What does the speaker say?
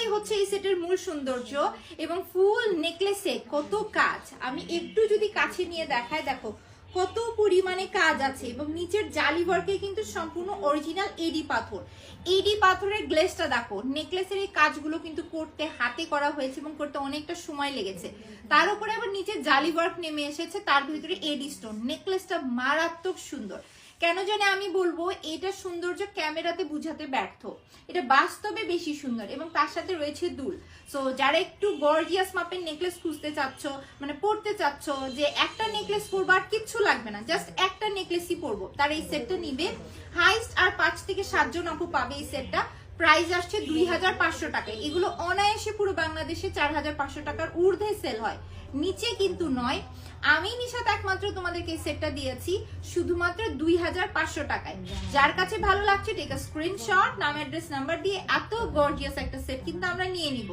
এটাই হচ্ছে এই সেটের মূল সৌন্দর্য। এবং ফুল নেকলেসে কত কাজ, আমি একটু যদি কাছে নিয়ে দেখাই, দেখো কত পরিমাণে কাজ আছে। এবং নিচের জালি ওয়ার্কে কিন্তু সম্পূর্ণ অরিজিনাল এডি পাথর, এডি পাথরের গ্লেজটা দেখো। নেকলেসের এই কাজগুলো কিন্তু করতে হাতে করা হয়েছে এবং করতে অনেকটা সময় লেগেছে। তার উপরে আবার নিচে জালি ওয়ার্ক নেমে এসেছে, তার ভিতরে এডি স্টোন। নেকলেসটা মারাত্মক সুন্দর। কেন জানি আমি বলবো এটা সৌন্দর্য ক্যামেরাতে বুঝাতে ব্যর্থ, এটা বাস্তবে বেশি সুন্দর। এবং তার সাথে রয়েছে দুল। সো যারা একটু গর্জিয়াস মাপের নেকলেস খুঁজতে চাচ্ছ, মানে পড়তে চাচ্ছ, যে একটা নেকলেস পরবো আর কিচ্ছু লাগবে না, জাস্ট একটা নেকলেসই পরবো, তারা এই সেটটা নিবে। হাইস্ট আর 5 থেকে 7 জন আপু পাবে এই সেটটা। প্রাইস আসছে 2500 টাকায়। এগুলো অনায়াসে পুরো বাংলাদেশে 4500 টাকার ঊর্ধ্বে সেল হয়, নিচে কিন্তু নয়। আমি নিশাত একমাত্র তোমাদেরকে এই সেটটা দিয়েছি শুধুমাত্র 2500 টাকায়। যার কাছে ভালো লাগছে টেক আ স্ক্রিনশট, নাম অ্যাড্রেস নাম্বার দিয়ে এত গর্জিয়াস একটা সেট কিন্তু আমরা নিয়ে নিব।